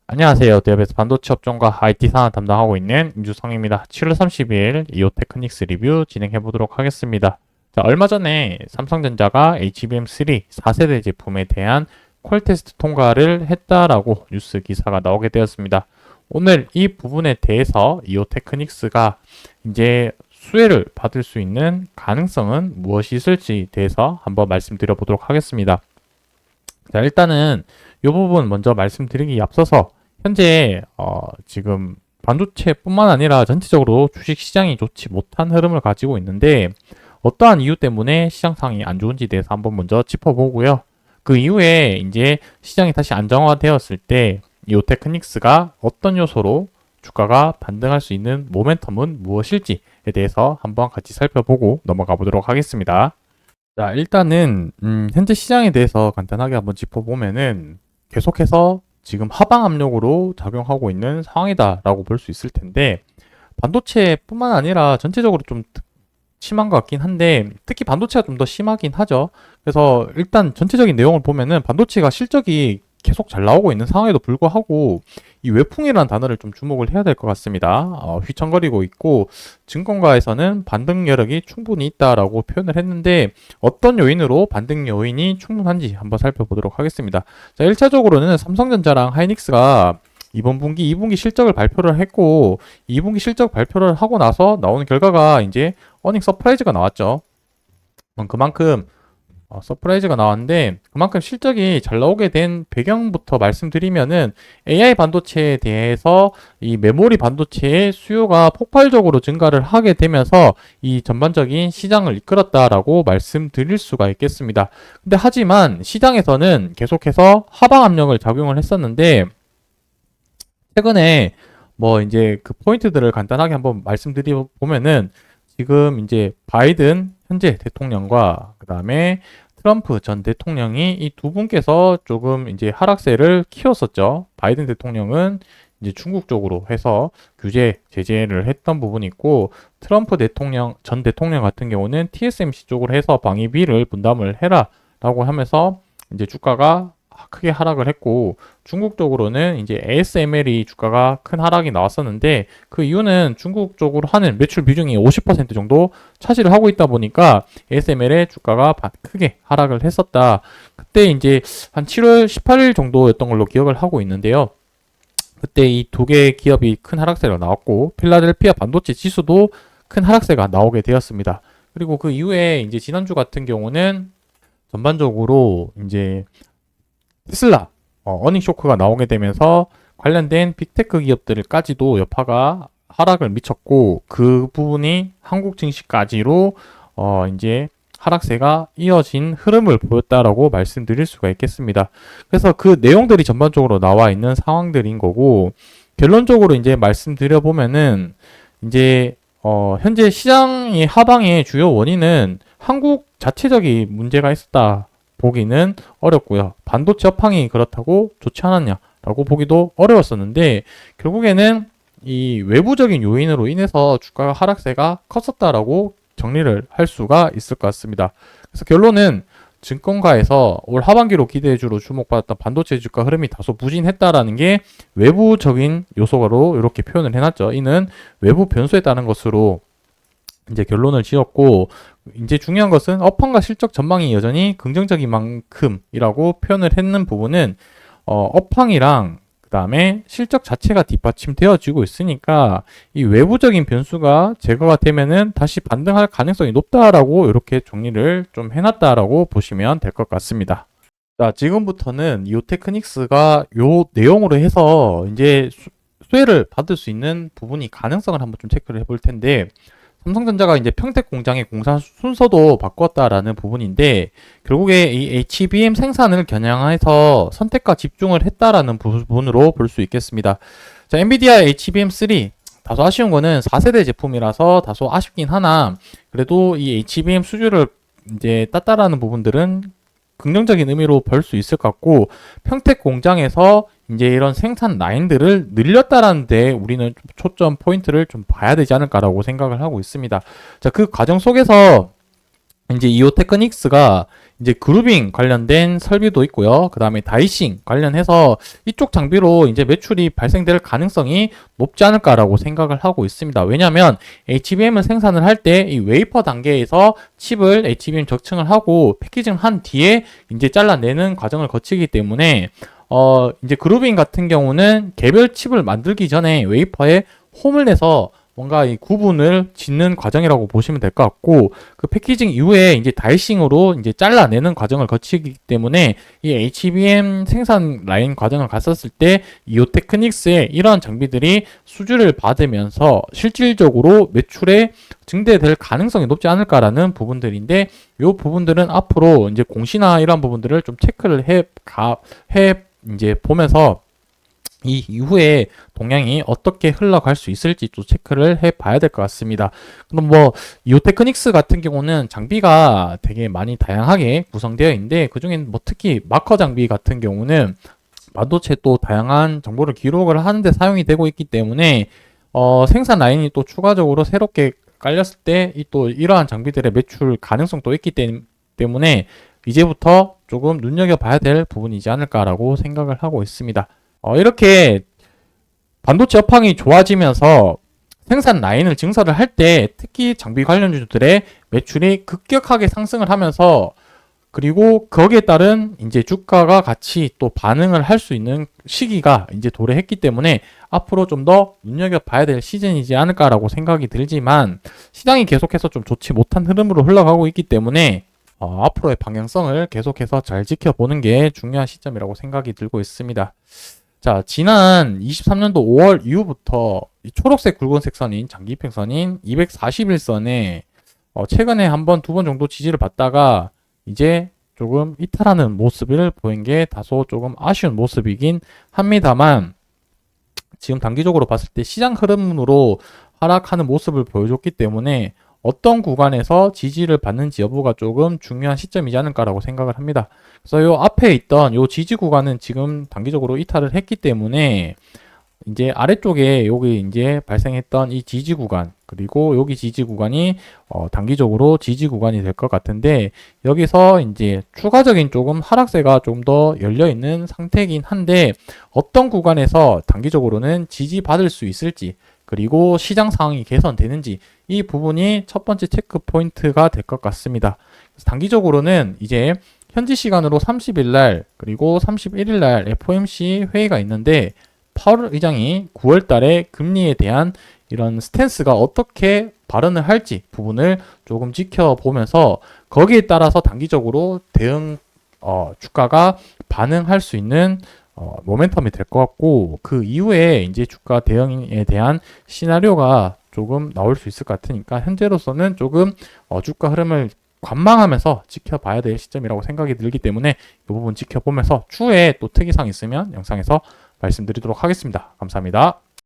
안녕하세요. 대업에서 반도체 업종과 IT 산업 담당하고 있는 임주성입니다. 7월 30일 이오 테크닉스 리뷰 진행해 보도록 하겠습니다. 자, 얼마 전에 삼성전자가 HBM3 4세대 제품에 대한 퀄 테스트 통과를 했다라고 뉴스 기사가 나오게 되었습니다. 오늘 이 부분에 대해서 이오 테크닉스가 이제 수혜를 받을 수 있는 가능성은 무엇이 있을지 대해서 한번 말씀드려 보도록 하겠습니다. 자, 일단은 이 부분 먼저 말씀드리기 앞서서 현재 지금 반도체뿐만 아니라 전체적으로 주식 시장이 좋지 못한 흐름을 가지고 있는데 어떠한 이유 때문에 시장 상황이 안 좋은지 대해서 한번 먼저 짚어보고요. 그 이후에 이제 시장이 다시 안정화되었을 때 이 테크닉스가 어떤 요소로 주가가 반등할 수 있는 모멘텀은 무엇일지에 대해서 한번 같이 살펴보고 넘어가 보도록 하겠습니다. 자, 일단은 현재 시장에 대해서 간단하게 한번 짚어보면은 계속해서 지금 하방 압력으로 작용하고 있는 상황이다라고 볼 수 있을 텐데 반도체뿐만 아니라 전체적으로 좀 심한 것 같긴 한데 특히 반도체가 좀 더 심하긴 하죠. 그래서 일단 전체적인 내용을 보면은 반도체가 실적이 계속 잘 나오고 있는 상황에도 불구하고 이 외풍이라는 단어를 좀 주목을 해야 될 것 같습니다. 휘청거리고 있고 증권가에서는 반등 여력이 충분히 있다라고 표현을 했는데 어떤 요인으로 반등 요인이 충분한지 한번 살펴보도록 하겠습니다. 자, 1차적으로는 삼성전자랑 하이닉스가 이번 분기, 2분기 실적을 발표를 했고 2분기 실적 발표를 하고 나서 나오는 결과가 이제 어닝 서프라이즈가 나왔죠. 그만큼 서프라이즈가 나왔는데 그만큼 실적이 잘 나오게 된 배경부터 말씀드리면은 AI 반도체에 대해서 이 메모리 반도체의 수요가 폭발적으로 증가를 하게 되면서 이 전반적인 시장을 이끌었다라고 말씀드릴 수가 있겠습니다. 근데 하지만 시장에서는 계속해서 하방 압력을 작용을 했었는데 최근에 뭐 이제 그 포인트들을 간단하게 한번 말씀드려 보면은 지금 이제 바이든 현재 대통령과 그 다음에 트럼프 전 대통령이 이 두 분께서 조금 이제 하락세를 키웠었죠. 바이든 대통령은 이제 중국 쪽으로 해서 규제, 제재를 했던 부분이 있고, 트럼프 전 대통령 같은 경우는 TSMC 쪽으로 해서 방위비를 분담을 해라 라고 하면서 이제 주가가 크게 하락을 했고, 중국 쪽으로는 이제 ASML이 주가가 큰 하락이 나왔었는데 그 이유는 중국 쪽으로 하는 매출 비중이 50% 정도 차지를 하고 있다 보니까 ASML의 주가가 크게 하락을 했었다. 그때 이제 한 7월 18일 정도였던 걸로 기억을 하고 있는데요. 그때 이 두 개의 기업이 큰 하락세가 나왔고 필라델피아 반도체 지수도 큰 하락세가 나오게 되었습니다. 그리고 그 이후에 이제 지난주 같은 경우는 전반적으로 이제 테슬라 어닝 쇼크가 나오게 되면서 관련된 빅테크 기업들까지도 여파가 하락을 미쳤고 그 부분이 한국 증시까지로 이제 하락세가 이어진 흐름을 보였다라고 말씀드릴 수가 있겠습니다. 그래서 그 내용들이 전반적으로 나와 있는 상황들인 거고 결론적으로 이제 말씀드려 보면은 이제 현재 시장의 하방의 주요 원인은 한국 자체적인 문제가 있었다. 보기는 어렵고요. 반도체 업황이 그렇다고 좋지 않았냐라고 보기도 어려웠었는데 결국에는 이 외부적인 요인으로 인해서 주가가 하락세가 컸었다라고 정리를 할 수가 있을 것 같습니다. 그래서 결론은 증권가에서 올 하반기로 기대주로 주목받았던 반도체 주가 흐름이 다소 부진했다라는 게 외부적인 요소로 이렇게 표현을 해놨죠. 이는 외부 변수에 따른 것으로 이제 결론을 지었고 이제 중요한 것은 업황과 실적 전망이 여전히 긍정적인 만큼이라고 표현을 했는 부분은 업황이랑 그 다음에 실적 자체가 뒷받침되어지고 있으니까 이 외부적인 변수가 제거가 되면은 다시 반등할 가능성이 높다라고 이렇게 정리를 좀 해놨다라고 보시면 될 것 같습니다. 자, 지금부터는 이 테크닉스가 요 내용으로 해서 이제 수혜를 받을 수 있는 부분이 가능성을 한번 좀 체크를 해볼 텐데 삼성전자가 이제 평택 공장의 공사 순서도 바꿨다라는 부분인데 결국에 이 HBM 생산을 겨냥해서 선택과 집중을 했다라는 부분으로 볼 수 있겠습니다. 자, 엔비디아 HBM3 다소 아쉬운 거는 4세대 제품이라서 다소 아쉽긴 하나 그래도 이 HBM 수주를 이제 땄다라는 부분들은 긍정적인 의미로 볼 수 있을 것 같고 평택 공장에서 이제 이런 생산 라인들을 늘렸다라는 데 우리는 초점 포인트를 좀 봐야 되지 않을까라고 생각을 하고 있습니다. 자, 그 과정 속에서 이제 이오 테크닉스가 이제 그루빙 관련된 설비도 있고요. 그 다음에 다이싱 관련해서 이쪽 장비로 이제 매출이 발생될 가능성이 높지 않을까라고 생각을 하고 있습니다. 왜냐하면 HBM을 생산을 할 때 이 웨이퍼 단계에서 칩을 HBM 적층을 하고 패키징 한 뒤에 이제 잘라내는 과정을 거치기 때문에 이제 그루빙 같은 경우는 개별 칩을 만들기 전에 웨이퍼에 홈을 내서 뭔가 이 구분을 짓는 과정이라고 보시면 될 것 같고, 그 패키징 이후에 이제 다이싱으로 이제 잘라내는 과정을 거치기 때문에 이 HBM 생산 라인 과정을 갔었을 때 이오 테크닉스의 이러한 장비들이 수주를 받으면서 실질적으로 매출에 증대될 가능성이 높지 않을까라는 부분들인데, 이 부분들은 앞으로 이제 공시나 이러한 부분들을 좀 체크를 해 이제 보면서 이 이후에 동향이 어떻게 흘러갈 수 있을지 또 체크를 해 봐야 될 것 같습니다. 그럼 뭐 이오테크닉스 같은 경우는 장비가 되게 많이 다양하게 구성되어 있는데, 그중엔 뭐 특히 마커 장비 같은 경우는 반도체 또 다양한 정보를 기록을 하는데 사용이 되고 있기 때문에 생산 라인이 또 추가적으로 새롭게 깔렸을 때 이 또 이러한 장비들의 매출 가능성도 있기 때문에 이제부터 조금 눈여겨봐야 될 부분이지 않을까라고 생각을 하고 있습니다. 이렇게 반도체 업황이 좋아지면서 생산 라인을 증설을 할 때 특히 장비 관련주들의 매출이 급격하게 상승을 하면서, 그리고 거기에 따른 이제 주가가 같이 또 반응을 할 수 있는 시기가 이제 도래했기 때문에 앞으로 좀 더 눈여겨봐야 될 시즌이지 않을까라고 생각이 들지만, 시장이 계속해서 좀 좋지 못한 흐름으로 흘러가고 있기 때문에 앞으로의 방향성을 계속해서 잘 지켜보는 게 중요한 시점이라고 생각이 들고 있습니다. 자, 지난 23년도 5월 이후부터 이 초록색 굵은색 선인 장기평선인 241선에 최근에 한 번, 두 번 정도 지지를 받다가 이제 조금 이탈하는 모습을 보인 게 다소 조금 아쉬운 모습이긴 합니다만, 지금 단기적으로 봤을 때 시장 흐름으로 하락하는 모습을 보여줬기 때문에 어떤 구간에서 지지를 받는지 여부가 조금 중요한 시점이지 않을까라고 생각을 합니다. 그래서 요 앞에 있던 요 지지 구간은 지금 단기적으로 이탈을 했기 때문에 이제 아래쪽에 여기 이제 발생했던 이 지지 구간, 그리고 여기 지지 구간이 단기적으로 지지 구간이 될 것 같은데, 여기서 이제 추가적인 조금 하락세가 좀 더 열려 있는 상태이긴 한데, 어떤 구간에서 단기적으로는 지지받을 수 있을지, 그리고 시장 상황이 개선되는지, 이 부분이 첫 번째 체크 포인트가 될 것 같습니다. 그래서 단기적으로는 이제 현지 시간으로 30일 날 그리고 31일 날 FOMC 회의가 있는데, 파월 의장이 9월 달에 금리에 대한 이런 스탠스가 어떻게 발언을 할지 부분을 조금 지켜보면서 거기에 따라서 단기적으로 대응 주가가 반응할 수 있는 모멘텀이 될 것 같고, 그 이후에 이제 주가 대응에 대한 시나리오가 조금 나올 수 있을 것 같으니까 현재로서는 조금 주가 흐름을 관망하면서 지켜봐야 될 시점이라고 생각이 들기 때문에 이 부분 지켜보면서 추후에 또 특이사항 있으면 영상에서 말씀드리도록 하겠습니다. 감사합니다.